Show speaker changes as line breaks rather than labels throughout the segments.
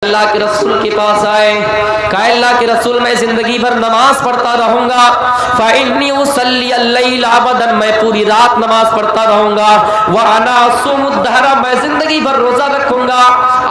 اللہ کے رسول کے پاس آئے، کہا اللہ کے رسول میں زندگی بھر نماز پڑھتا رہوں گا، فإنی اصلی اللیل ابدا، میں پوری رات نماز پڑھتا رہوں گا، وانا اصوم الدہر، میں زندگی بھر روزہ رکھوں گا۔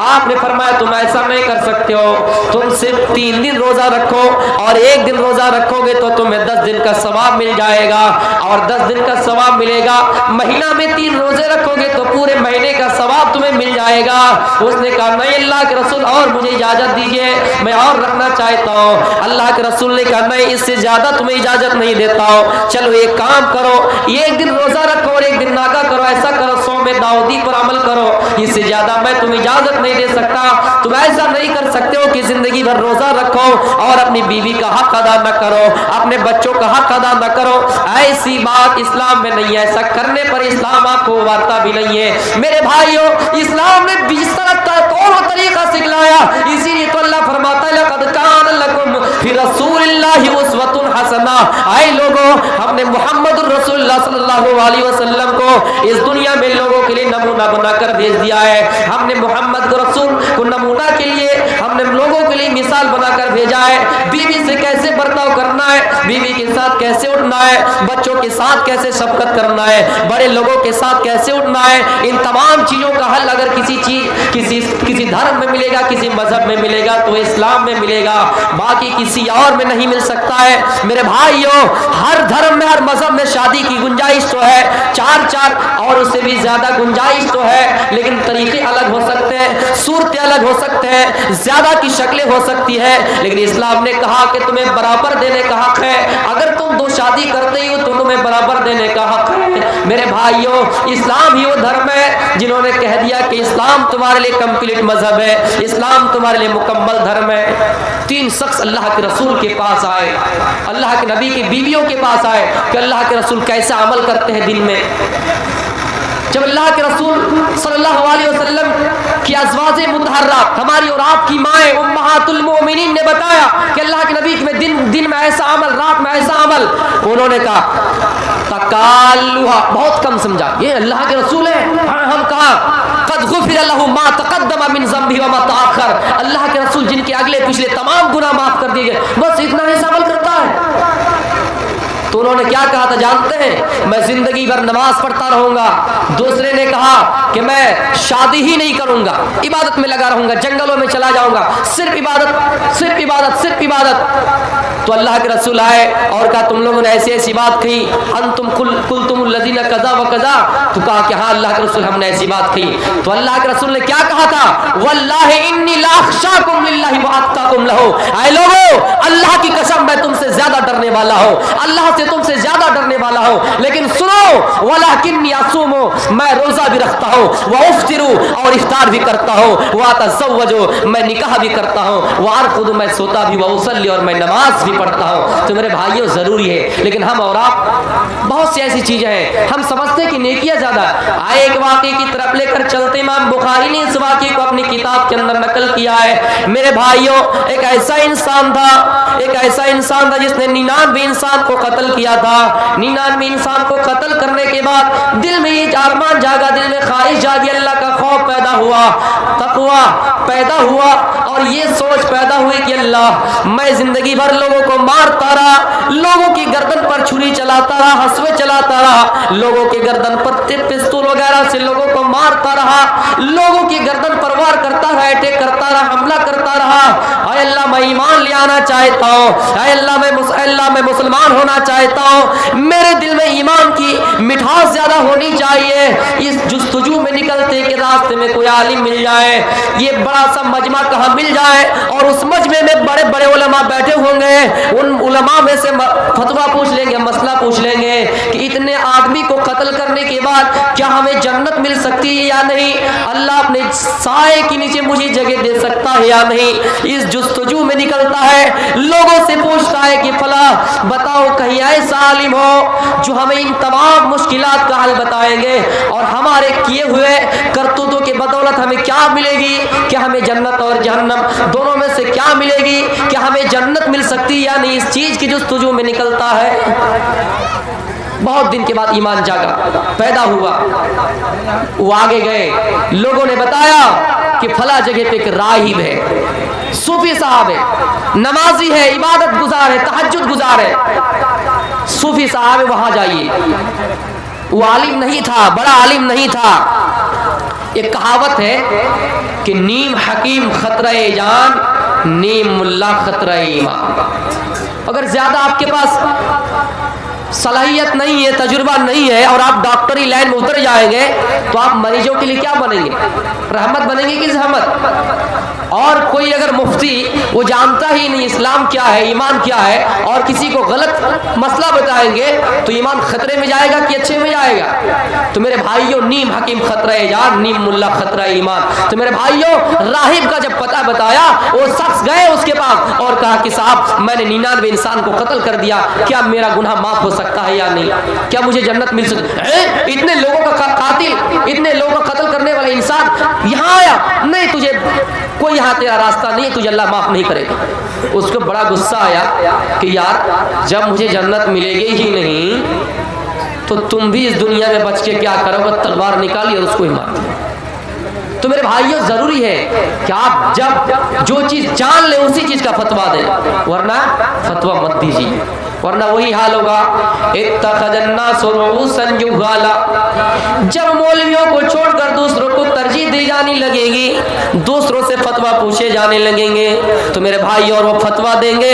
آپ نے فرمایا تم ایسا نہیں کر سکتے ہو، تم صرف 3 دن روزہ رکھو اور 1 دن روزہ رکھو گے تو تمہیں 10 دن کا ثواب مل جائے گا، اور 10 دن کا ثواب ملے گا۔ مہینہ میں 3 روزے رکھو گے تو پورے مہینے کا ثواب تمہیں مل جائے گا۔ اس نے کہا نہیں اللہ کے رسول، اور مجھے اجازت دیجئے، میں اور رکھنا چاہتا ہوں۔ اللہ کے رسول نے کہا نہیں، اس سے زیادہ تمہیں اجازت نہیں دیتا ہوں، چلو ایک کام کرو، 1 دن روزہ رکھو اور 1 دن ناگا کرو، ایسا کرو، صوم داؤدی پر عمل کرو، اس سے زیادہ میں تمہیں اجازت نہیں دے سکتا۔ تم ایسا نہیں کر سکتے ہو کہ زندگی بھر روزہ رکھو اور اپنی بیوی کا حق ادا نہ کرو، اپنے بچوں کا حق ادا نہ کرو، ایسی بات اسلام میں نہیں ہے، ایسا کرنے پر اسلام آپ کو وارتا بھی نہیں ہے۔ میرے بھائیوں، اسلام نے جس طرح طور طریقہ سکھلایا، اسی لیے تو اللہ فرماتا ہے لقد کان لکم فی رسول اللہ اسوۃ حسنہ، اے لوگوں، ہم نے محمد الرسول اللہ صلی اللہ علیہ وسلم کو اس دنیا میں لوگوں کے لیے نمونہ بنا کر بھیج دیا ہے۔ ہم نے محمد کو رسول کو نمونہ کے لیے، ہم نے لوگوں کے لیے مثال بنا کر بھیجا ہے، بیوی سے کیسے برتاؤ کرنا ہے، بیوی کے ساتھ کیسے اٹھنا ہے، بچوں کے ساتھ کیسے شفقت کرنا ہے، بڑے لوگوں کے ساتھ کیسے اٹھنا ہے۔ ان تمام چیزوں کا حل اگر کسی دھرم میں ملے گا، کسی مذہب میں ملے گا تو اسلام میں ملے گا، باقی کسی اور میں نہیں مل سکتا ہے۔ میرے بھائیوں، ہر دھرم میں، ہر مذہب میں شادی کی گنجائش تو ہے، 4 اور اس سے بھی زیادہ گنجائش تو ہے، لیکن طریقے الگ ہو سکتے ہیں، صورتیں الگ ہو سکتے ہیں، زیادہ کی شکلیں ہو سکتی ہے، لیکن اسلام نے کہا کہ تمہیں برابر دینے کا حق ہے۔ اگر تم 2 شادی کرتے ہو تو تمہیں برابر دینے کا حق ہے۔ میرے بھائیوں، اسلام ہی وہ دھرم ہے جنہوں نے کہہ دیا کہ اسلام تمہارے لیے کمپلیٹ مذہب ہے، اسلام تمہارے لیے مکمل دھرم ہے۔ 3 شخص اللہ کے رسول کے پاس آئے، اللہ کے نبی کی بیویوں کے پاس آئے کہ اللہ کے رسول کیسا عمل کرتے ہیں دن میں۔ جب اللہ کے رسول صلی اللہ علیہ وسلم کی ازواج مطہرات، ہماری اور آپ کی مائیں امہات المؤمنین نے بتایا کہ اللہ کے نبی میں دن میں ایسا عمل، رات میں ایسا عمل، انہوں نے کہا تقالوا، بہت کم سمجھا، یہ اللہ کے رسول ہیں، ہم کہا قد غفر له ما تقدم من ذنبه وما تاخر، اللہ کے رسول جن کے اگلے پچھلے تمام گناہ معاف کر دیے گئے، بس اتنا ہی عمل کرتا ہے۔ تو انہوں نے کیا کہا تھا جانتے ہیں؟ میں زندگی بھر نماز پڑھتا رہوں گا۔ دوسرے نے کہا کہ میں شادی ہی نہیں کروں گا، عبادت میں لگا رہوں گا، جنگلوں میں چلا جاؤں گا، صرف عبادت، صرف عبادت، صرف عبادت۔ تو اللہ کے رسول آئے اور کہا تم لوگوں نے ایسی ایسی بات کہی، انتم قلتم الذین کذا وکذا، تو کہا کہ ہاں اللہ کے رسول ہم نے ایسی بات کہی۔ تو اللہ کے رسول نے کیا کہا تھا؟ واللہ انی لاخشاکم للہ واتقاکم لہ، اے لوگو اللہ کی قسم میں تم سے زیادہ ڈرنے والا ہوں، اللہ سے تم سے زیادہ ڈرنے والا ہوں، لیکن سنو ولکنی اصوم، میں روزہ بھی رکھتا ہوں، وافطر اور افطار بھی کرتا ہوں، واتزوج میں نکاح بھی کرتا ہوں، وارقد میں سوتا بھی، واصلی اور میں نماز بھی پڑھتا ہوں۔ تو میرے بھائیوں ضروری ہے، لیکن ہم اور آپ بہت سی ایسی چیزیں ہیں، ہم سمجھتے ہیں کہ نیکیاں زیادہ۔ آئے ایک واقعے کی طرف لے کر چلتے، امام بخاری نے اس واقعے کو اپنی کتاب کے اندر نقل کیا ہے۔ میرے بھائیوں، ایک ایسا انسان تھا جس نے 99 انسان کو قتل کیا تھا۔ 99 انسان کو قتل کرنے کے بعد دل میں یہ ارمان جاگا، دل میں خواہش جاگی، اللہ کا خوف پیدا ہوا، تقویٰ پیدا ہوا، اور یہ سوچ پیدا ہوئی کہ اللہ میں زندگی بھر لوگوں کو مارتا رہا، لوگوں کی گردن پر چھری چلاتا رہا، ہسوے چلاتا رہا، لوگوں کے گردن پر پستول وغیرہ سے لوگوں کو مارتا رہا، لوگوں کی گردن پر وار کرتا رہا، اٹیک کرتا رہا، حملہ کرتا رہا۔ اے اللہ میں ایمان لے آنا چاہتا ہوں، اے اللہ میں مسلمان ہونا چاہتا ہوں، میرے دل میں ایمان کی مٹھاس زیادہ ہونی چاہیے۔ اس جستجو میں نکلتے کہ راستے میں کوئی عالم مل جائے، یہ بڑا سا مجمع کہاں مل جائے، اور اس مجمع میں بڑے بڑے علماء بیٹھے ہوں گے، ان علماء میں سے فتویٰ پوچھ لیں گے، مسئلہ پوچھ لیں گے کہ اتنے آدمی کو قتل کرنے کے بعد کیا ہمیں جنت مل سکتی ہے یا نہیں، اللہ اپنے سائے کے نیچے مجھے جگہ دے سکتا ہے یا نہیں۔ اس جستجو میں نکلتا ہے، لوگوں سے پوچھتا ہے کہ فلاں بتاؤ کہیں ایسا عالم ہو جو ہمیں ان تمام مشکلات کا حل بتائیں گے، اور ہمارے کیے ہوئے کرتوتوں کے بدولت ہمیں کیا ملے گی، کیا ہمیں جنت اور جہنم دونوں میں سے کیا ملے گی، کیا ہمیں جنت مل سکتی یا نہیں، اس چیز کی جستجو میں نکلتا ہے۔ بہت دن کے بعد ایمان جاگا، پیدا ہوا، وہ آگے گئے، لوگوں نے بتایا کہ فلاں جگہ پہ ایک راہب ہے، صوفی صاحب ہے، نمازی ہے، عبادت گزار ہے، تہجد گزار ہے، صوفی صاحب ہے، وہاں جائیے۔ وہ عالم نہیں تھا، بڑا عالم نہیں تھا۔ ایک کہاوت ہے کہ نیم حکیم خطرہ جان، نیم ملا خطرہ ایمان۔ اگر زیادہ آپ کے پاس صلاحیت نہیں ہے، تجربہ نہیں ہے، اور آپ ڈاکٹری لائن میں اتر جائیں گے تو آپ مریضوں کے لیے کیا بنیں گے؟ رحمت بنیں گے کہ زحمت؟ اور کوئی اگر مفتی وہ جانتا ہی نہیں اسلام کیا ہے، ایمان کیا ہے، اور کسی کو غلط مسئلہ بتائیں گے تو ایمان خطرے میں جائے گا کہ اچھے میں جائے گا؟ تو میرے بھائیوں، نیم حکیم خطرہ جان، نیم ملا خطرہ ایمان۔ تو میرے بھائیوں، راہب کا جب پتہ بتایا، وہ شخص گئے اس کے پاس اور کہا کہ صاحب میں نے 99 انسان کو قتل کر دیا، کیا میرا گناہ معاف ہو سکتا ہے یا نہیں؟ کیا مجھے جنت مل سکتی ہے؟ اتنے لوگوں کا قاتل، اتنے لوگوں کا قتل کرنے والا انسان یہاں آیا؟ نہیں، تجھے کوئی یہاں تیرا راستہ نہیں ہے، تجھے اللہ معاف نہیں کرے گا۔ اس کو بڑا غصہ آیا کہ یار جب مجھے جنت ملے گی ہی نہیں تو تم بھی اس دنیا میں بچ کے کیا کرو گے؟ تلوار نکالی اور اس کو ہی مار دیا۔ تو میرے بھائیوں، ضروری ہے کہ آپ جب جو چیز جان لیں اسی چیز کا فتویٰ دیں، ورنہ فتویٰ مت دیجیے، ورنہ وہی حال ہوگا۔ اتخذ الناس رؤوسا جہالا، جب مولویوں کو چھوڑ کر دوسروں کو ترجیح دی جانے لگے گی، دوسروں سے فتویٰ پوچھے جانے لگیں گے تو میرے بھائی اور وہ فتویٰ دیں گے،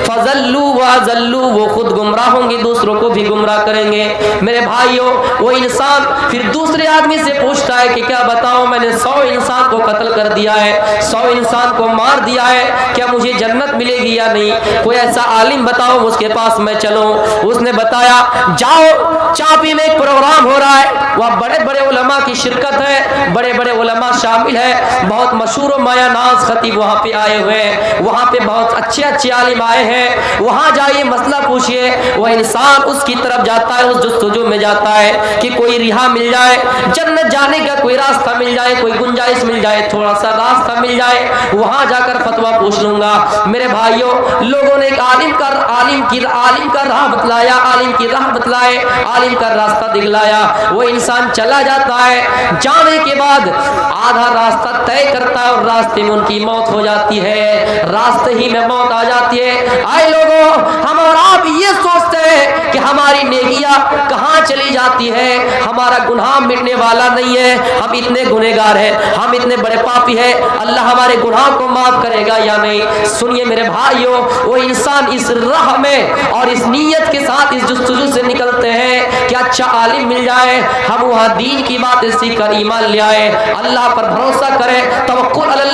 فضلوا واضلوا، وہ خود گمراہ ہوں گے، دوسروں کو بھی گمراہ کریں گے۔ میرے بھائیوں، وہ انسان پھر دوسرے آدمی سے پوچھتا ہے کہ کیا بتاؤ، میں نے 100 انسان کو قتل کر دیا ہے، 100 انسان کو مار دیا ہے، کیا مجھے جنت ملے گی یا نہیں؟ کوئی ایسا عالم بتاؤ اس کے پاس میں چلوں۔ اس نے بتایا جاؤ، چاپی میں ایک پروگرام ہو رہا ہے، وہاں بڑے بڑے علماء کی شرکت ہے، بڑے بڑے علماء شامل ہیں، بہت مشہور و مایہ ناز خطیب وہاں پہ آئے ہوئے ہیں، وہاں پہ بہت اچھے اچھے عالم آئے ہیں، وہاں جائیے مسئلہ پوچھئے۔ وہ انسان اس کی طرف جاتا ہے، اس جستجو میں جاتا ہے کہ کوئی رہا مل جائے، جنت جانے کا کوئی راستہ مل جائے، کوئی گنجائش مل جائے، تھوڑا سا راستہ مل جائے، وہاں جا کر فتویٰ پوچھ لوں گا۔ میرے بھائیوں، لوگوں نے ایک عالم کا راہ بتلایا، عالم کی راہ بتلائے، عالم کا راستہ دکھلایا، وہ انسان چلا جاتا ہے، جانے کے بعد آدھا راستہ طے کرتا ہے اور راستے میں ان کی موت ہو جاتی ہے، راستے ہی میں موت آ جاتی ہے۔ آئے لوگوں، ہم اور آپ یہ سوچتے ہیں کہ ہماری نیکیاں کہاں چلی جاتی ہے، ہمارا گناہ مٹنے والا نہیں ہے، ہم اتنے گنہگار ہیں، ہم اتنے بڑے پاپی ہیں، اللہ ہمارے گناہ کو معاف کرے گا یا نہیں؟ سنیے میرے بھائیوں، وہ انسان اس راہ میں اور اس نیت کے ساتھ اس جستجو سے نکلتے ہیں کہ اچھا عالم مل جائے، ہم وہاں دین کی باتیں سیکھ کر ایمان لے آئے، اللہ پر بھروسہ کرے، توکل علی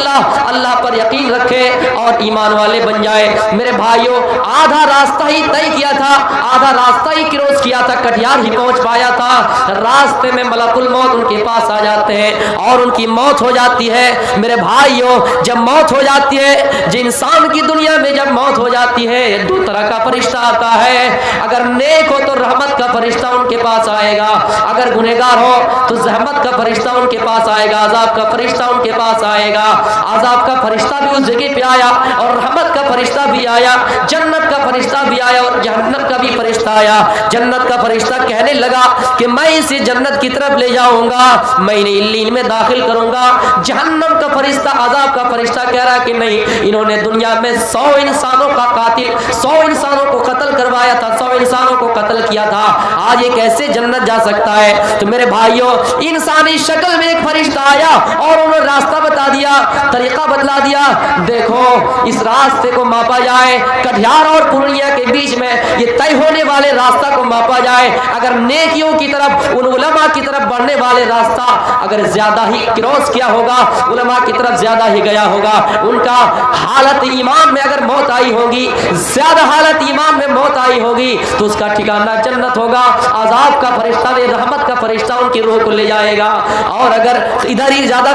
اللہ پر یقین رکھے اور ایمان والے بن جائے۔ میرے بھائیوں، آدھا راستہ ہی طے کیا تھا، آدھا راستہ ہی کراس کیا تھا، کٹیہار ہی پہنچ پایا تھا، راستے میں ملک الموت ان کے پاس آ جاتے ہیں اور ان کی موت ہو جاتی ہے۔ میرے بھائیوں، جب موت ہو جاتی ہے، جو انسان کی دنیا میں جب موت ہو جاتی ہے، دو طرح کا فرشتہ آتا ہے، اگر نیک ہو تو رحمت کا فرشتہ ان کے پاس آئے گا، اگر گنہگار ہو تو زحمت کا فرشتہ ان کے پاس آئے گا، عذاب کا فرشتہ ان کے پاس آئے گا۔ عذاب کا فرشتہ بھی اس جگہ پہ آیا اور رحمت کا فرشتہ بھی آیا، جنت کا فرشتہ بھی آیا اور جہنم کا بھی فرشتہ آیا۔ جنت کا فرشتہ کہنے لگا کہ میں اسے جنت کی طرف لے جاؤں گا، میں انہیں علین میں داخل کروں گا۔ جہنم کا فرشتہ، عذاب کا فرشتہ کہہ رہا کہ نہیں، انہوں نے دنیا میں 100 انسانوں کا قاتل، 100 انسانوں کو قتل کروایا تھا، 100 انسانوں کو قتل کیا تھا، آج یہ کیسے جنت جا سکتا ہے؟ تو میرے بھائیوں، انسانی شکل میں ایک فرشتہ آیا اور انہوں نے راستہ بتا دیا، طریقہ بتلا دیا، دیکھو اس راستے کو ماپا جائے، کٹیہار اور پورنیہ کے بیچ میں یہ طے ہونے والے راستہ کو ماپا جائے، اگر نیکیوں کی طرف، ان علماء کی طرف بڑھنے والے راستہ اگر زیادہ ہی کراس کیا ہوگا، علماء کی طرف زیادہ ہی گیا ہوگا، ان کا حالت ایمان میں اگر موت آئی ہوگی، زیادہ حالت ایمان میں موت آئی ہوگی تو اس کا ٹھکانہ جنت ہوگا۔ عذاب کا فرشتہ نے، رحمت کا فرشتہ ان کی روح کو لے جائے گا، اور اگر ادھر ہی زیادہ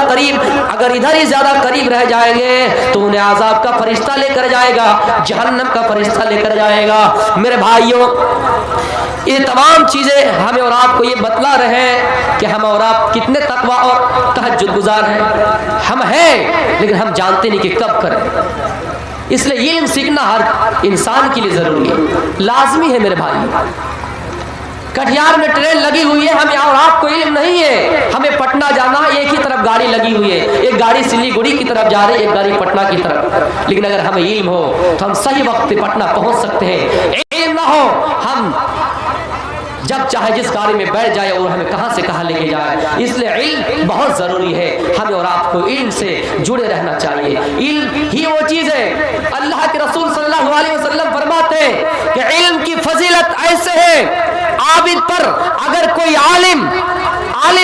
قریب رہ جائیں گے تو انہیں عذاب کا فرشتہ لے کر جائے گا، جہنم کا فرشتہ لے کر جائے گا۔ میرے بھائیوں، یہ تمام چیزیں ہمیں اور آپ کو یہ بتلا رہے ہیں کہ ہم اور آپ کتنے تقویٰ اور تہجد گزار ہیں۔ ہم ہیں لیکن ہم جانتے نہیں کہ کب کریں، اس لیے علم سیکھنا ہر انسان کے لیے ضروری ہے، لازمی ہے میرے بھائی۔ कटिहार में ट्रेन लगी हुई है, हमें और आपको इल्म नहीं है, हमें पटना जाना, एक ही तरफ गाड़ी लगी हुई है, एक गाड़ी सिलीगुड़ी की तरफ जा रही है, एक गाड़ी पटना की तरफ। लेकिन अगर हमें इल्म हो तो हम सही वक्त पे पटना पहुंच सकते हैं। इल्म ना हो, हम जब चाहे जिस गाड़ी में बैठ जाए और हमें कहां से कहां लेके जाए। इसलिए इल्म बहुत जरूरी है, हमें और आपको इल्म से जुड़े रहना चाहिए। इल्म ही वो चीज है, अल्लाह के रसूल सल्लल्लाहु अलैहि वसल्लम फरमाते हैं कि इल्म की फजीलत ऐसे है, आबिद पर अगर कोई आलिम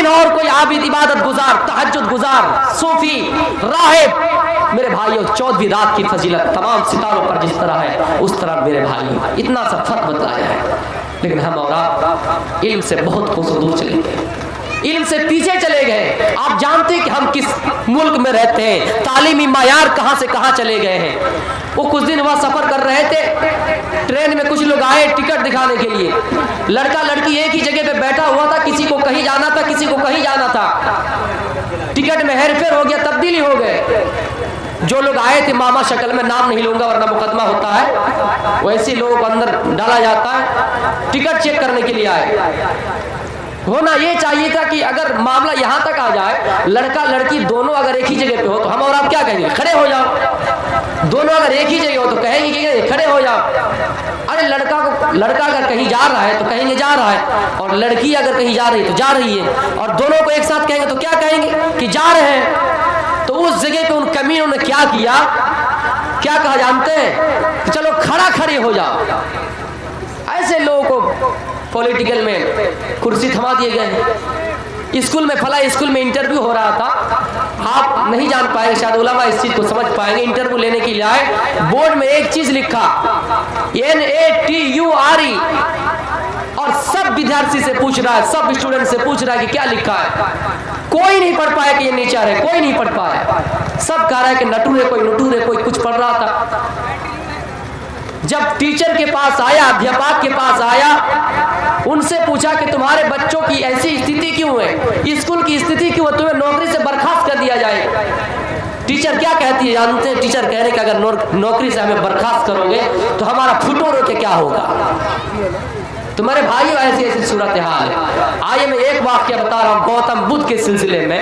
और कोई आबिद, इबादत गुजार, तहज्जुद गुजार, सूफी, राहिब, मेरे भाइयों 14वीं रात की फजीलत तमाम सितारों पर जिस तरह है उस तरह मेरे भाइयों इतना सा फर्क बतलाया है। लेकिन हम और आप इल्म से बहुत कोसों दूर चले गए, इल्म से पीछे चले गए। आप जानते हैं कि हम किस मुल्क में रहते हैं, तालीमी मायार कहां से कहां चले गए हैं। वो कुछ दिन वहां सफर कर रहे थे, ट्रेन में कुछ लोग आए टिकट दिखाने के लिए, लड़का लड़की एक ही जगह पे बैठा हुआ था, किसी को कहीं जाना था, किसी को कहीं जाना था, टिकट में हेरफेर हो गया, तब्दीली हो गए। जो लोग आए थे मामा शक्ल में, नाम नहीं लूंगा वरना मुकदमा होता है, वैसे लोगों को अंदर डाला जाता है, टिकट चेक करने के लिए आए। होना ये चाहिए था कि अगर मामला यहाँ तक आ जाए, लड़का लड़की दोनों अगर एक ही जगह पे हो तो हम और आप क्या कहेंगे, खड़े हो जाओ। दोनों अगर एक ही जगह हो तो कहेंगे कि खड़े हो जाओ। अरे लड़का अगर कहीं जा रहा है तो कहेंगे जा रहा है, और लड़की अगर कहीं जा रही है तो जा रही है, और दोनों को एक साथ कहेंगे तो क्या कहेंगे कि जा रहे हैं। तो उस जगह पे उन कमीनों ने क्या किया, क्या कहा जानते हैं, चलो खड़ा खड़े हो जाओ। ऐसे लोगों को पॉलिटिकल में कुर्सी थमा दिए गए हैं। स्कूल में फला स्कूल में इंटरव्यू हो रहा था, आप नहीं जान पाएंगे, शायद उलमा इस चीज को समझ पाएंगे। इंटरव्यू लेने के लिए आए, बोर्ड में एक चीज लिखा NATURE, और सब विद्यार्थी से पूछ रहा है, सब स्टूडेंट से पूछ रहा है कि क्या लिखा है। कोई नहीं पढ़ पाया कि ये नेचर है, कोई नहीं पढ़ पाया। सब कह रहा है कि नटू है, कोई नटू है, कोई कुछ पढ़ रहा था। जब टीचर के पास आया, अध्यापक के पास आया, उनसे पूछा कि तुम्हारे बच्चों की ऐसी स्थिति क्यों है, स्कूल की स्थिति क्यों है, तुम्हें नौकरी से बर्खास्त कर दिया जाए। टीचर क्या कहती है जानते हैं, टीचर कह रहे कि अगर नौकरी से हमें बर्खास्त करोगे तो हमारा फुटोरों के क्या होगा। तुम्हारे भाइयों ऐसी ऐसी सूरत हाल है। आइए मैं एक वाक्य बता रहा हूँ गौतम बुद्ध के सिलसिले में।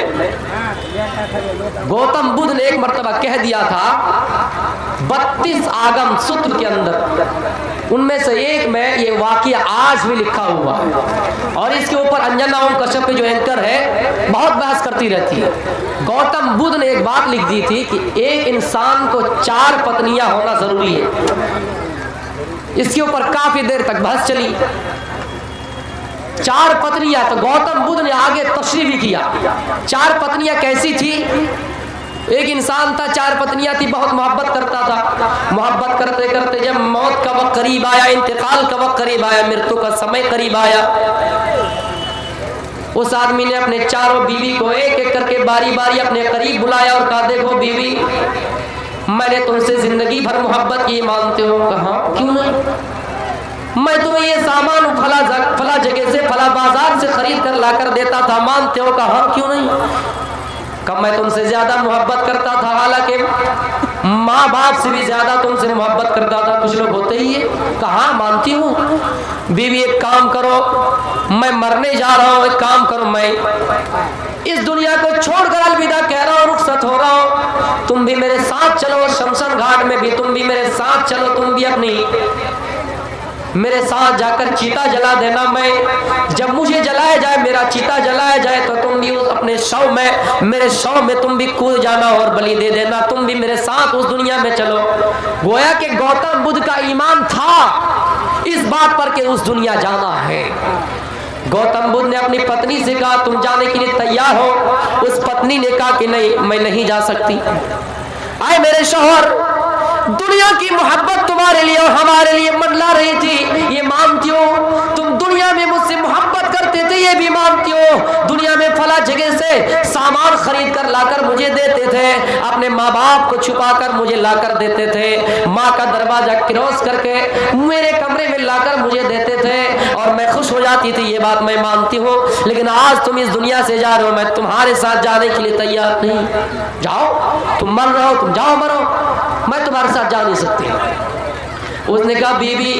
गौतम बुद्ध ने एक मर्तबा कह दिया था 32 आगम सूत्र के अंदर, उनमें से एक में ये वाक्य आज भी लिखा हुआ है, और इसके ऊपर अंजना ओम कश्यप जो एंकर है बहुत बहस करती रहती है। गौतम बुद्ध ने एक बात लिख दी थी कि एक इंसान को 4 पत्नियां होना जरूरी है। इसके ऊपर काफी देर तक बहस चली। 4 पत्नियां, तो गौतम बुद्ध ने आगे तशरीह भी किया। 4 पत्नियां कैसी थी, एक इंसान था, 4 पत्नियां थी, बहुत मोहब्बत करता था। मोहब्बत करते करते जब मौत का वक्त करीब आया, इंतकाल का वक्त करीब आया, मृत्यु का समय करीब आया, उस आदमी ने अपने चारों बीवी को एक एक करके बारी बारी अपने करीब बुलाया और कहा, देखो बीवी, मैंने तुमसे जिंदगी भर मोहब्बत की, मानते हो? कहा क्यों नहीं, मैं तुम्हें ये सामान फला जगह से, फला बाजार से खरीद कर लाकर देता था, मानते हो? कहा क्यों नहीं। कब मैं तुमसे ज्यादा मोहब्बत करता था, हालांकि माँ बाप से भी ज्यादा तुमसे मोहब्बत करता था, कुछ लोग होते ही है। कहा मानती हूँ। बीवी एक काम करो, मैं मरने जा रहा हूँ, एक काम करो, मैं इस दुनिया को छोड़कर अलविदा कह रहा हूँ, रुखसत हो रहा हूँ, तुम भी मेरे साथ चलो, शमशान घाट में भी तुम भी मेरे साथ चलो, तुम भी अपनी मेरे साथ जाकर चीता जला देना। मैं जब मुझे जलाया जाए, मेरा चीता जलाया जाए, तो तुम भी उस अपने शव में, मेरे शव में तुम भी कूद जाना और बलि दे देना, तुम भी मेरे साथ उस दुनिया में चलो। गोया कि गौतम बुद्ध का ईमान था इस बात पर कि उस दुनिया जाना है। गौतम बुद्ध ने अपनी पत्नी से कहा, तुम जाने के लिए तैयार हो? उस पत्नी ने कहा कि नहीं, मैं नहीं जा सकती। आए मेरे शौहर, दुनिया की मोहब्बत तुम्हारे लिए और हमारे लिए मंडला रही थी, ये मानती हो? तुम दुनिया में मुझसे मोहब्बत करते थे, ये भी मानती हो? दुनिया में फला जगह से सामान खरीद कर लाकर मुझे देते थे, अपने माँ बाप को छुपा कर मुझे लाकर देते थे, माँ का दरवाजा क्रॉस करके मेरे कमरे में लाकर मुझे देते थे और मैं खुश हो जाती थी, ये बात मैं मानती हूँ। लेकिन आज तुम इस दुनिया से जा रहे हो, मैं तुम्हारे साथ जाने के लिए तैयार नहीं। जाओ, तुम मर रहे हो, तुम जाओ मरो, मैं तुम्हारे साथ जा नहीं सकती। उसने कहा बीवी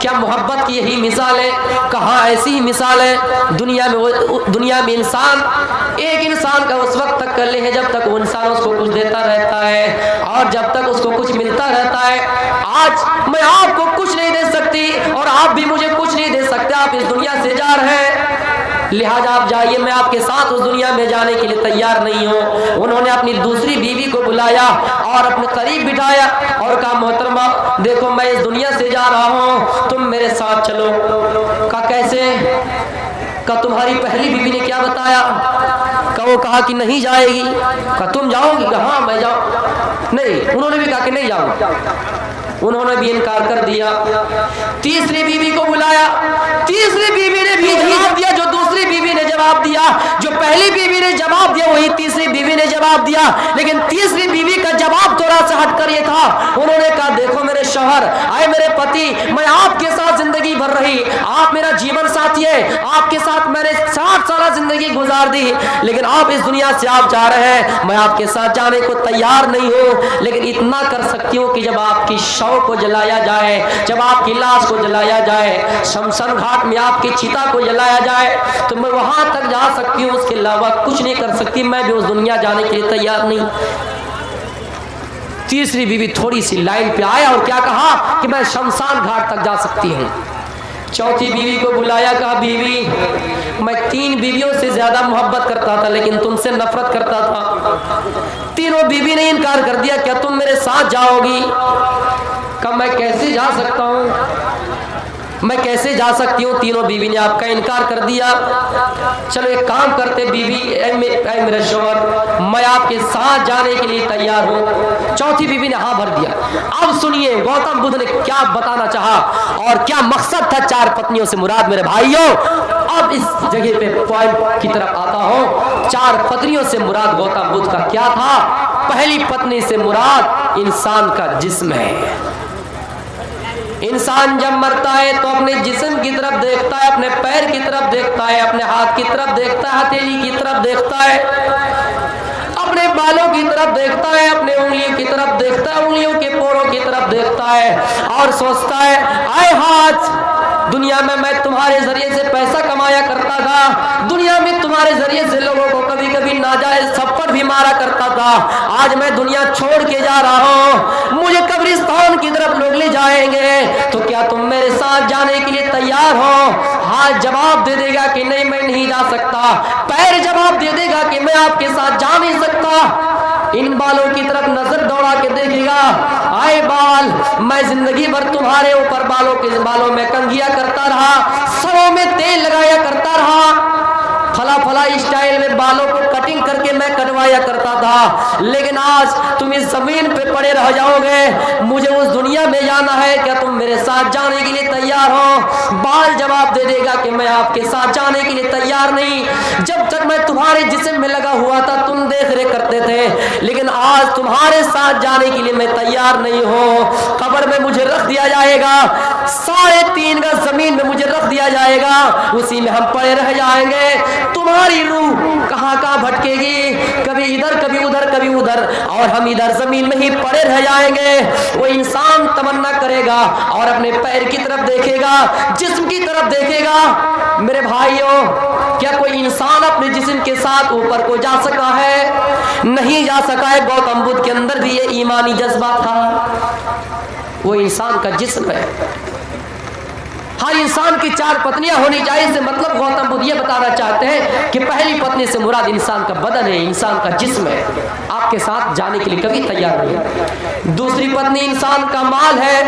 क्या मोहब्बत की यही मिसाल है? कहा ऐसी ही मिसाल है। दुनिया में इंसान एक इंसान का उस वक्त तक कर ले है जब तक वो इंसान उसको कुछ देता रहता है और जब तक उसको कुछ मिलता रहता है। आज मैं आपको कुछ नहीं दे सकती और आप भी मुझे कुछ नहीं दे सकते, आप इस दुनिया से जा रहे हैं, लिहाजा आप जाइए, मैं आपके साथ उस दुनिया में जाने के लिए तैयार नहीं हूँ। उन्होंने अपनी दूसरी बीवी को बुलाया और अपने करीब बिठाया और कहा मोहतरमा देखो मैं इस दुनिया से जा रहा हूँ, तुम मेरे साथ चलो। कहा कैसे? कहा तुम्हारी पहली बीवी ने क्या बताया? कहा वो कहा कि नहीं जाएगी। कहा तुम जाओगी? कहा हाँ मैं जाऊँ। नहीं, उन्होंने भी कहा कि नहीं जाऊँ, उन्होंने भी इनकार कर दिया। तीसरी बीवी को बुलाया, तीसरी बीवी ने भी जवाब दिया जो दूसरी बीवी ने जवाब दिया, जो पहली बीवी ने जवाब दिया वही तीसरी बीवी ने जवाब दिया। लेकिन तीसरी बीवी का जवाब थोड़ा सा हटकर ये था, उन्होंने कहा देखो मेरे शौहर, आए मेरे पति, मैं आपके साथ जिंदगी भर रही, आप मेरा जीवन साथी है, आपके साथ मैंने 60 साल जिंदगी गुजार दी, लेकिन आप इस दुनिया से आप जा रहे हैं, मैं आपके साथ जाने को तैयार नहीं हूँ। लेकिन इतना कर सकती हूँ कि जब आपकी शव को जलाया जाए, जब आपकी लाश को जलाया जाए, शमशान घाट में आपकी चिता को जलाया जाए तो मैं वहां तक जा सकती हूँ, उसके अलावा कुछ नहीं कर सकती, मैं भी उस दुनिया जाने के लिए तैयार नहीं। तीसरी बीवी थोड़ी सी लाइन पे आया और क्या कहा कि मैं शमशान घाट तक जा सकती हूँ। चौथी बीवी को बुलाया, कहा बीवी मैं 3 बीवियों से ज्यादा मोहब्बत करता था लेकिन तुमसे नफरत करता था। तीनों बीवी ने इनकार कर दिया, क्या तुम मेरे साथ जाओगी? कहा मैं कैसे जा सकता हूँ, मैं कैसे जा सकती हूँ? तीनों बीवी ने आपका इनकार कर दिया। चलो एक काम करते बीवी, मेरे शौहर मैं आपके साथ जाने के लिए तैयार हूँ। चौथी बीवी ने हाँ भर दिया। अब सुनिए गौतम बुद्ध ने क्या बताना चाहा और क्या मकसद था 4 पत्नियों से मुराद मेरे भाइयों। अब इस जगह पे पॉइंट की तरफ आता हूँ। 4 पत्नियों से मुराद गौतम बुद्ध का क्या था? पहली पत्नी से मुराद इंसान का जिस्म है। इंसान जब मरता है तो अपने जिस्म की तरफ देखता है, अपने पैर की तरफ देखता है, अपने हाथ की तरफ देखता है, हथेली की तरफ देखता है, अपने बालों की तरफ देखता है, अपने उंगलियों की तरफ देखता है, उंगलियों के पोरों की तरफ देखता है और सोचता है आए हाथ, दुनिया में मैं तुम्हारे जरिए से पैसा कमाया करता था, दुनिया में तुम्हारे जरिए से लोगों को कभी कभी नाजायज थप्पड़ भी मारा करता था, आज मैं दुनिया छोड़ के जा रहा हूँ, मुझे कब्रिस्तान की तरफ लोग ले जाएंगे, तो क्या तुम मेरे साथ जाने के लिए तैयार हो? हाथ जवाब दे देगा कि नहीं मैं नहीं जा सकता, पैर जवाब दे देगा कि मैं आपके साथ जा नहीं सकता। इन बालों की तरफ नजर दौड़ा के देखेगा, आए बाल, मैं जिंदगी भर तुम्हारे ऊपर बालों में कंघिया करता रहा, सरों में तेल लगाया करता रहा, फला स्टाइल में बालों को कटिंग करके मैं कटवाया करता था, लेकिन आज तुम इस जमीन पे पड़े रह जाओगे, मुझे उस दुनिया में जाना है, क्या तुम मेरे साथ जाने के लिए तैयार हो? बाल जवाब दे देगा कि मैं आपके साथ जाने के लिए तैयार नहीं, जब तक मैं तुम्हारे जिस्म में लगा हुआ था तुम देख रेख करते थे, लेकिन आज तुम्हारे साथ जाने के लिए मैं तैयार नहीं हूँ। कब्र में मुझे रख दिया जाएगा, 3.5 गज जमीन में मुझे रख दिया जाएगा, उसी में हम पड़े रह जाएंगे, तुम्हारी रूह कहाँ कहाँ भटकेगी, कभी इधर कभी उधर कभी उधर, और हम इधर जमीन में ही पड़े रह जाएंगे। वो इंसान तमन्ना करेगा और अपने पैर की तरफ देखेगा, जिस्म की तरफ देखेगा। मेरे भाइयों, क्या कोई इंसान अपने जिस्म के साथ ऊपर को जा सका है? नहीं जा सका है। गौतम बुद्ध के अंदर भी ये ईमानी जज्बा था, वो इंसान का जिस्म है। हर इंसान की 4 पत्नियां होनी चाहिए, इससे मतलब गौतम बुद्ध ये बताना चाहते हैं कि पहली पत्नी से मुराद इंसान का बदन है, इंसान का जिस्म है, आपके साथ जाने के लिए कभी तैयार नहीं। दूसरी पत्नी इंसान का माल है,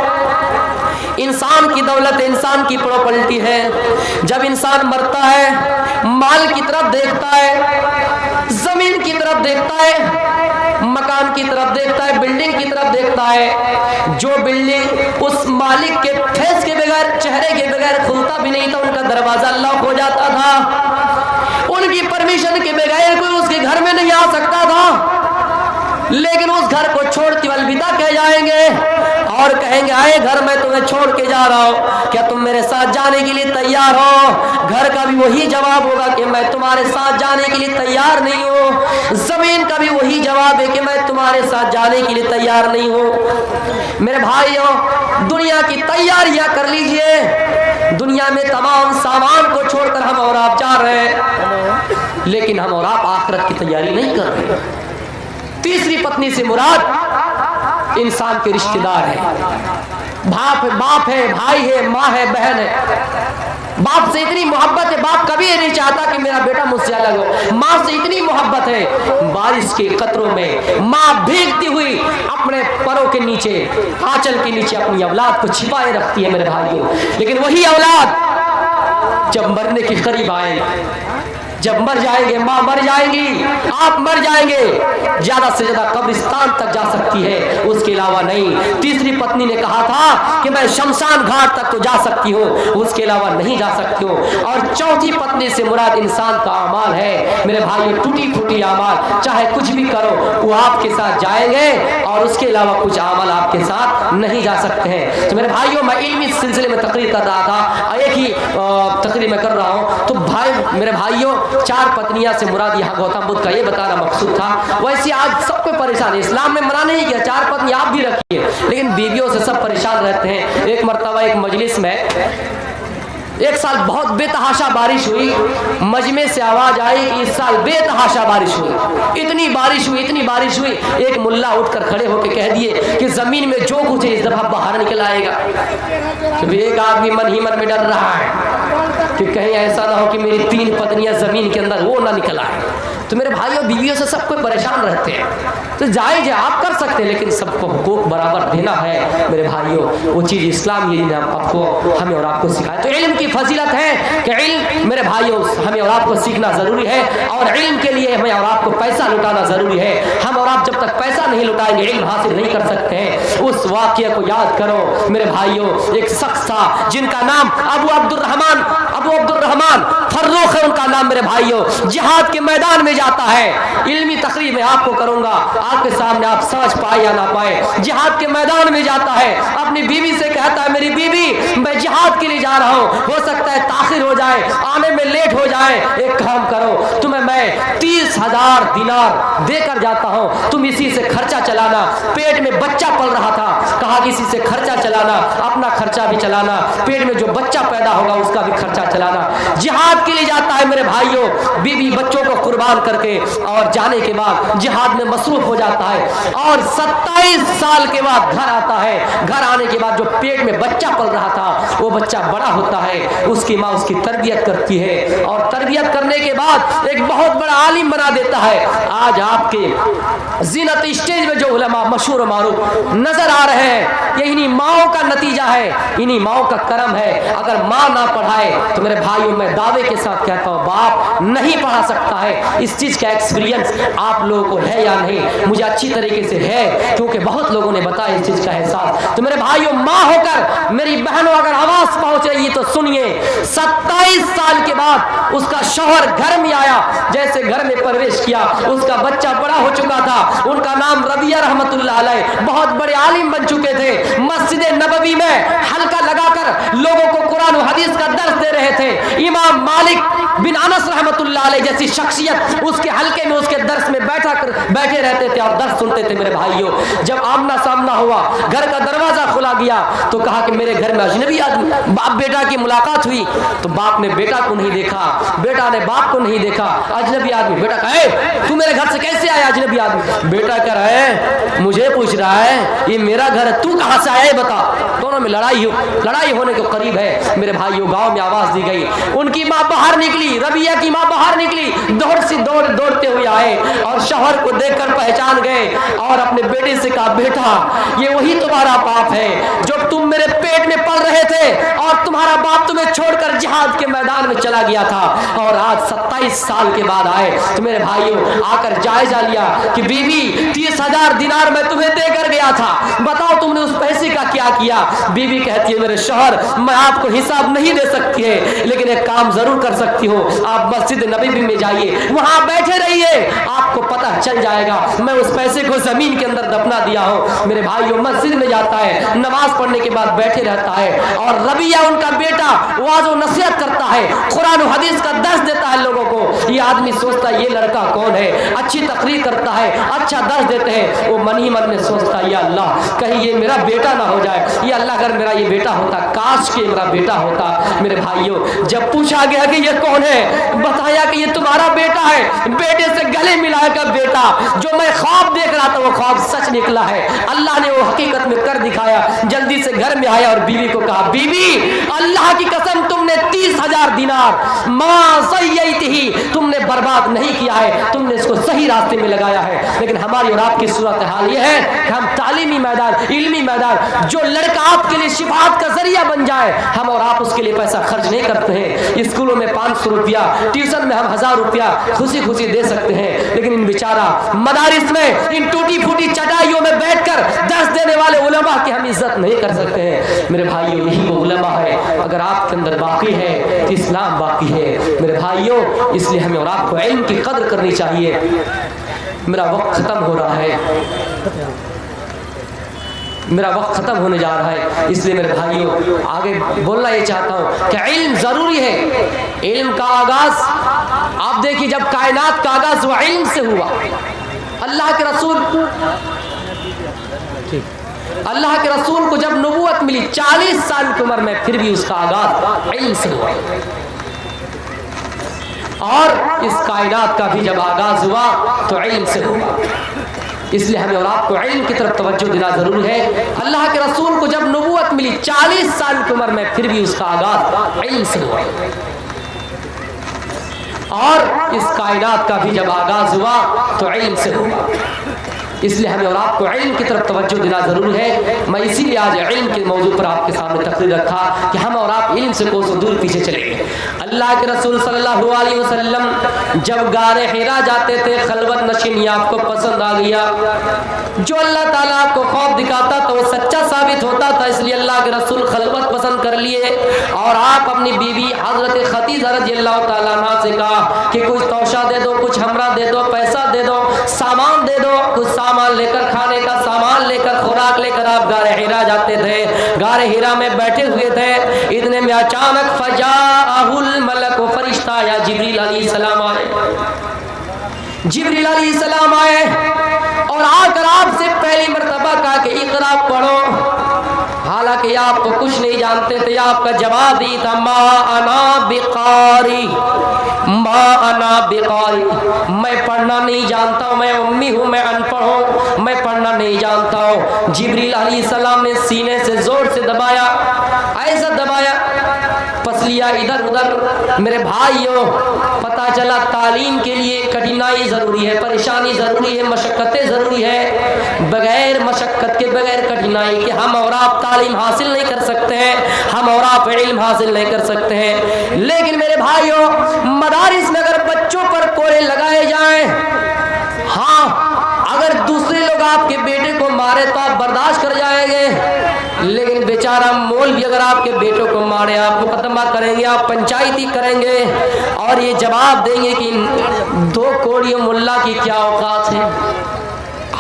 इंसान की दौलत है, इंसान की प्रॉपर्टी है। जब इंसान मरता है माल की तरफ देखता है, जमीन की तरफ देखता है, मकान की तरफ देखता है, बिल्डिंग की तरफ देखता है। जो बिल्डिंग उस मालिक के फेस के बगैर, चेहरे के बगैर खुलता भी नहीं था, उनका दरवाजा लॉक हो जाता था, उनकी परमिशन के बगैर कोई उसके घर में नहीं आ सकता था, लेकिन उस घर को छोड़ के अलविदा कह जाएंगे और कहेंगे आए घर मैं तुम्हें छोड़ के जा रहा हूं, क्या तुम मेरे साथ जाने के लिए तैयार हो? घर का भी वही जवाब होगा कि मैं तुम्हारे साथ जाने के लिए तैयार नहीं हूं। जमीन का भी वही जवाब है कि मैं तुम्हारे साथ जाने के लिए तैयार नहीं हूं। मेरे भाइयों, दुनिया की तैयारियां कर लीजिए। दुनिया में तमाम सामान को छोड़कर हम और आप जा रहे हैं, लेकिन हम और आप आखिरत की तैयारी नहीं कर रहे। तीसरी पत्नी से मुराद इंसान के रिश्तेदार है, बाप है, भाई है, माँ है, बहन है। बाप से इतनी मोहब्बत है, बाप कभी ये नहीं चाहता कि मेरा बेटा मुझसे अलग हो। माँ से इतनी मोहब्बत है, बारिश के कतरों में माँ भीगती हुई अपने परों के नीचे, आंचल के नीचे अपनी औलाद को छिपाए रखती है मेरे भाइयों। लेकिन वही औलाद जब मरने के करीब आए, जब मर जाएंगे, माँ मर जाएंगी, आप मर जाएंगे, ज्यादा से ज्यादा कब्रिस्तान तक जा सकती है, उसके अलावा नहीं। तीसरी पत्नी ने कहा था कि मैं शमशान घाट तक तो जा सकती हूँ, उसके अलावा नहीं जा सकती हूँ। और चौथी पत्नी से मुराद इंसान का अमाल है मेरे भाई, टूटी फूटी अमाल, चाहे कुछ भी करो वो आपके साथ जाएंगे और उसके अलावा कुछ अमाल आपके साथ नहीं जा सकते हैं। तो मेरे भाइयों, मैं इल्मी सिलसिले में तकरीर कर रहा था, एक ही तकरीर में कर रहा हूँ, तो भाई मेरे भाइयों, चार पत्नियां से मुराद यहाँ गौतम बुद्ध का ये बताना मकसूद था। वैसे आज सब कोई परेशान है, इस्लाम में मना नहीं किया, चार पत्नी आप भी रखिए, लेकिन बीवियों से सब परेशान रहते हैं। एक मर्तबा एक मजलिस में एक साल बहुत बेतहाशा बारिश हुई, मजमे से आवाज आई कि इस साल बेतहाशा बारिश हुई, इतनी बारिश हुई। एक मुल्ला उठकर खड़े होकर कह दिए कि जमीन में जो कुछ है इस दफा बाहर निकल आएगा। तो एक आदमी मन ही मन में डर रहा है कि कहीं ऐसा ना हो कि मेरी 3 पत्नियां जमीन के अंदर वो ना निकल आए। तो मेरे भाइयों, बीवियों से सब कोई परेशान रहते हैं, तो जायज है, आप कर सकते हैं, लेकिन सबको हुकूक बराबर देना है मेरे भाइयों। वो चीज़ इस्लाम ये ने आपको, हमें और आपको सिखाया। तो इल्म की फजीलत है कि इल्म मेरे भाइयों हमें और आपको सीखना ज़रूरी है, और इल्म के लिए हमें और आपको पैसा लुटाना ज़रूरी है। हम और आप जब तक पैसा नहीं लुटाएंगे इल्म हासिल नहीं कर सकते हैं। उस वाक़ये को याद करो मेरे भाइयों, एक शख्स था जिनका नाम अबू अब्दुर्रहमान फर्रुख है उनका नाम मेरे भाइयों। जिहाद के मैदान में जाता है, इल्मी तकरीर में आपको करूंगा, आपके सामने आप समझ पाए या ना पाए। जिहाद के मैदान में जाता है, अपनी बीवी से कहता है मेरी बीवी मैं जिहाद के लिए जा रहा हूँ, हो सकता है ताखिर हो जाए, आने में लेट हो जाए, एक काम करो तुम्हें मैं 30,000 दिनार देकर जाता हूँ, तुम इसी से खर्चा चलाना। पेट में बच्चा पल रहा था, कहा कि इसी से खर्चा चलाना, अपना खर्चा भी चलाना, पेट में जो बच्चा पैदा होगा उसका भी खर्चा चलाना। जिहाद के लिए जाता है मेरे भाइयों, बीवी बच्चों को कुर्बान करके, और जाने के बाद जिहाद में मसरूफ हो जाता है, और 27 साल के बाद घर आता है। घर आने के बाद जो पेट में बच्चा पल रहा था वो बच्चा बड़ा होता है, उसकी माँ उसकी तरबियत करती है, और तरबियत करने के बाद एक बहुत बड़ा आलिम बना देता है। आज आपके ज़ीनत स्टेज में जो उलमा मशहूर मारूफ नजर आ रहे हैं, ये इन्हीं माओं का नतीजा है, इन्हीं माओं का करम है। अगर माँ ना पढ़ाए तो मेरे भाइयों मैं दावे के साथ कहता हूँ बाप नहीं पढ़ा सकता है। इस चीज़ का एक्सपीरियंस आप लोगों को है या नहीं? मुझे अच्छी तरीके से है, क्योंकि बहुत लोगों ने बताया इस चीज़ का एहसास। तो मेरे भाइयों, माँ होकर मेरी बहनों अगर आवाज़ पहुँच रही है तो सुनिए, 27 साल के बाद उसका शौहर घर में आया, जैसे घर में प्रवेश किया उसका बच्चा बड़ा हो चुका था। उनका नाम रबिया रहमतुल्लाह अलैह, बहुत बड़े आलिम बन चुके थे। मस्जिद नबवी में हल्का लगाकर लोगों को कुरान और हदीस का दर्स दे रहे थे। इमाम मालिक बिन अनस रहमतुल्लाह अलैह जैसी शख्सियत उसके हल्के में उसके दर्स में बैठे रहते थे और दर्स सुनते थे। मेरे भाइयों, जब आमना सामना हुआ, घर का दरवाजा खुला गया तो कहा कि मेरे घर में अजनबी आदमी, बाप बेटा की मुलाकात हुई तो बाप ने बेटा को नहीं देखा, बेटा ने बाप को नहीं देखा। अजनबी आदमी, बेटा कहे तू मेरे घर से कैसे आया? अजनबी आदमी, बेटा कह रहा है मुझे पूछ रहा है ये मेरा घर है, तू कहां से आया बता। दोनों में लड़ाई होने के करीब है। मेरे भाइयों, गांव में आवाज दी गई, उनकी माँ बाहर निकली, रबिया की माँ बाहर निकली, दौड़ते हुए आए और शौहर को देखकर पहचान गए और अपने बेटे से कहा बेटा ये वही तुम्हारा बाप है जो तुम मेरे पेट में पल रहे थे, और तुम्हारा बाप तुम्हें छोड़कर जिहाद के मैदान में चला गया था, और आज 27 साल के बाद आए। तो मेरे भाइयों, आकर जायजा लिया कि बीवी 30,000 दिनार मैं तुम्हें देकर गया था, बताओ तुमने उस पैसे का क्या किया? बीवी कहती है मेरे शौहर मैं आपको हिसाब नहीं दे सकती है, लेकिन एक काम जरूर कर सकती हो, आप मस्जिद नबवी में जाइए, वहां बैठे रहिए, आपको पता चल जाएगा। मैं उस पैसे को जमीन के अंदर दफना दिया हूं। मेरे भाइयों, मस्जिद में जाता है, नमाज पढ़ने के बाद बैठे रहता है, और रबिया या उनका बेटा वाज व नसीहत करता है, कुरान और हदीस का दर्स देता है लोगों को, ये आदमी सोचता है ये लड़का कौन है, अच्छी तकरीर करता है, अच्छा दर्स देते हैं, वो मन ही मन में सोचता है या अल्लाह कहीं ये मेरा बेटा ना हो जाए, ये अल्लाह अगर मेरा ये बेटा होता, काश के मेरा बेटा होता। मेरे भाइयों, जब पूछा गया कि ये कौन है, बताया कि ये तुम्हारा बेटा है, बेटे से गले मिलाकर बेटा, जो मैं ख्वाब देख रहा था वो ख्वाब सच निकला है, अल्लाह ने वो हकीकत में कर दिखाया। जल्दी से घर में आया और बीवी को कहा, बीवी अल्लाह की कसम तुमने 30,000 दिनार मां सय्यत ही तुमने बर्बाद नहीं किया है, तुमने इसको सही रास्ते में लगाया है। लेकिन हमारी और आपकी सूरत हाल ये है कि हम तालीमी मैदान, इल्मी मैदान, जो लड़का आपके लिए शिफात का जरिया बन जाए, हम और आप उसके लिए पैसा खर्च नहीं करते हैं। स्कूलों में 500 रुपया, ट्यूशन में हम 1000 रुपया खुशी खुशी दे सकते हैं, लेकिन इन बेचारा मदारिस में इन टूटी फूटी चटाइयों में बैठकर दर्स देने वाले उलमा की हम इज्जत नहीं कर सकते हैं। मेरे भाइयों, यही वो उलमा है, अगर आपके अंदर बाकी है तो इस्लाम बाकी है। मेरे भाइयों, इसलिए हमें और आपको इल्म की कदर करनी चाहिए। मेरा वक्त खत्म हो रहा है, मेरा वक्त खत्म होने जा रहा है, इसलिए मेरे भाइयों आगे बोलना ये चाहता हूँ कि इल्म जरूरी है। इल्म का आगाज आप देखिए, जब कायनात का आगाज हुआ इल्म से हुआ। अल्लाह के रसूल को जब नबूवत मिली 40 साल की उम्र में, फिर भी उसका आगाज इल्म से हुआ। और इस कायनात का भी जब आगाज हुआ तो इल्म से हुआ। इसलिए हमें और आपको इल्म की तरफ तवज्जो देना जरूरी है। अल्लाह के रसूल को जब नबूवत मिली 40 साल की उम्र में, फिर भी उसका आगाज इल्म से हुआ। और इस कायनात का भी जब आगाज हुआ तो इल्म से हुआ। इसलिए हमें और आपको इल्म की तरफ तवज्जो देना जरूरी है। मैं इसीलिए आज इल्म के मौजू पर आपके सामने तकरीर रखा कि हम और आप इल्म से कोसों दूर पीछे चले गए। अल्लाह के रसूल सल्लल्लाहु अलैहि वसल्लम जब गारे हिरा जाते थे, खलवत नशीनी आपको पसंद आ गया। जो अल्लाह ताला आपको खौफ दिखाता तो वो सच्चा साबित होता था, इसलिए अल्लाह के रसूल खलवत पसंद कर लिए। और आप अपनी बीवी हजरत खदीजा रज़ियल्लाहु ताला अन्हा से कहा कि कुछ तोशा दे दो, कुछ हमरा दे दो, पैसा दे दो, सामान दे दो। कुछ सामान लेकर, खाने का सामान लेकर, खुराक लेकर आप गारे हिरा जाते थे। गारे हिरा में बैठे हुए थे, इतने में अचानक फजाअहुल मलक, फरिश्ता या जिब्रील अलैहिस्सलाम आए। जिब्रील अलैहिस्सलाम आए और आकर आपसे पहली मर्तबा कहा कि इक़रा पढ़ो। हालांकि आप तो कुछ नहीं जानते थे, आपका जवाब दी था मा अना बिकारी, मा अना बिकारी, मैं पढ़ना नहीं जानता हूँ, मैं उम्मी हूँ, मैं अनपढ़ हूँ, मैं पढ़ना नहीं जानता हूँ। जिब्रील अलैहिस्सलाम ने सीने से जोर से दबाया, ऐसा दबाया, पसलियाँ इधर उधर। मेरे भाइयों, पता चला तालीम के लिए कठिनाई जरूरी है, परेशानी जरूरी है, मशक्कतें जरूरी है। बगैर मशक्कत के, बगैर कठिनाई के हम और आप तालीम हासिल नहीं कर सकते हैं, हम और आप इल्म हासिल नहीं कर सकते हैं। लेकिन मेरे भाइयों, मदारिस में अगर बच्चों पर कोड़े लगाए जाएं, हाँ, अगर दूसरे लोग आपके बेटे को मारे तो आप बर्दाश्त कर जाएंगे, लेकिन बेचारा मोल भी अगर आपके बेटों को मारे, आप मुकदमा करेंगे, आप पंचायती करेंगे और ये जवाब देंगे कि 2 कोड़ियों मुल्ला की क्या औकात है।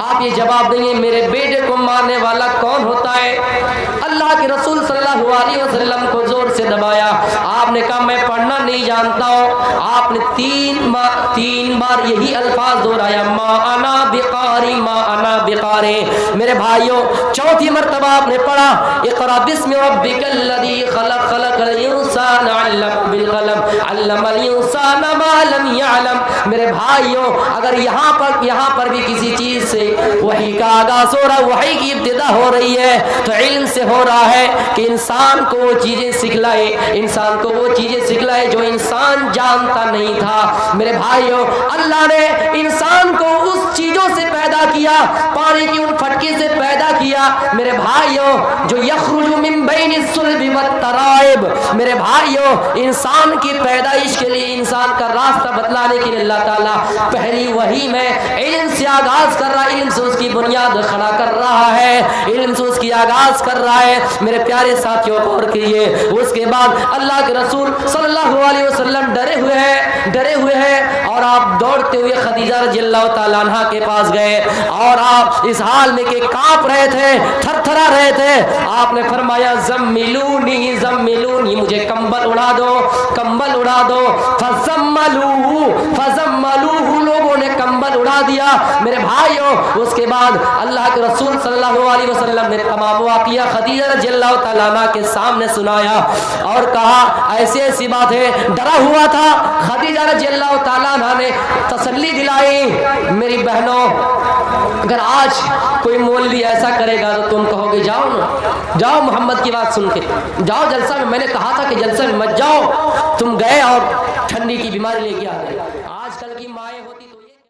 आप ये जवाब देंगे मेरे बेटे को मारने वाला कौन होता है। अल्लाह के रसूल सल्लल्लाहु अलैहि वसल्लम को जोर से दबाया। आपने कहा मैं पढ़ना नहीं जानता हूँ। आपने 3 बार यही अल्फाज दोहराया, मा अना बिकारी, मा अना बिकारी। मेरे भाइयों, चौथी मर्तबा आपने पढ़ा इक़रा बिस्मि रब्बिकल लज़ी खलक़, खलक़ल इंसान अल्लम बिल क़लम, अल्लमल इंसान मा लम यअलम। मेरे भाइयों, अगर यहाँ पर भी किसी चीज से वही का आगाज हो रहा, वही की इब्तिदा हो रही है, तो इल्म से हो रहा है कि इंसान को वो चीजें सिखलाए, इंसान को वो चीजें सिखलाए जो इंसान जानता नहीं था। मेरे भाइयों, अल्लाह ने इंसान को उस चीजों से पैदा किया, पानी की उन फटके से पैदा किया मेरे भाइयों, जो यखरुजु मिन बैनि सुल्बि वत्तराइब। मेरे भाइयों, इंसान की पैदाइश के लिए, इंसान का रास्ता बतलाने के लिए अल्लाह ताला पहली वही में इल्म से आगाज कर रहा, इल्म से उसकी बुनियाद खड़ा कर रहा है। علم سے اس کی آغاز کر رہا ہے۔ میرے پیارے ساتھیوں غور کیجیے، اس کے بعد اللہ کے رسول صلی اللہ علیہ وسلم ڈرے ہوئے ہیں اور آپ دوڑتے ہوئے خدیجہ رضی اللہ تعالیٰ عنہ کے پاس گئے اور آپ اس حال میں کہ کانپ رہے تھے، تھر تھرا رہے تھے۔ آپ نے فرمایا زملونی زملونی، مجھے کمبل اڑا دو، کمبل اڑا دو۔ فزملوہ، لوگوں نے کمبل اڑا دیا۔ میرے بھائیوں، اس کے بعد اللہ کے رسول صلی اللہ علیہ وسلم نے تمام واقعہ خدیجہ رضی اللہ تعالیٰ عنہ کے سامنے سنایا اور کہا ایسی ایسی بات ہے، ڈرا ہوا تھا۔ خدیجہ رضی اللہ تعالیٰ عنہ نے تسلی دلائی، میری بہنوں اگر آج کوئی مولوی ایسا کرے گا تو تم کہو گے جاؤ نا، جاؤ محمد کی بات سن کے جاؤ جلسہ میں نے کہا تھا کہ جلسہ میں مت جاؤ، تم گئے اور ٹھنڈی کی بیماری لے کے آ گئے۔ آج کل کی مائیں ہوتی تو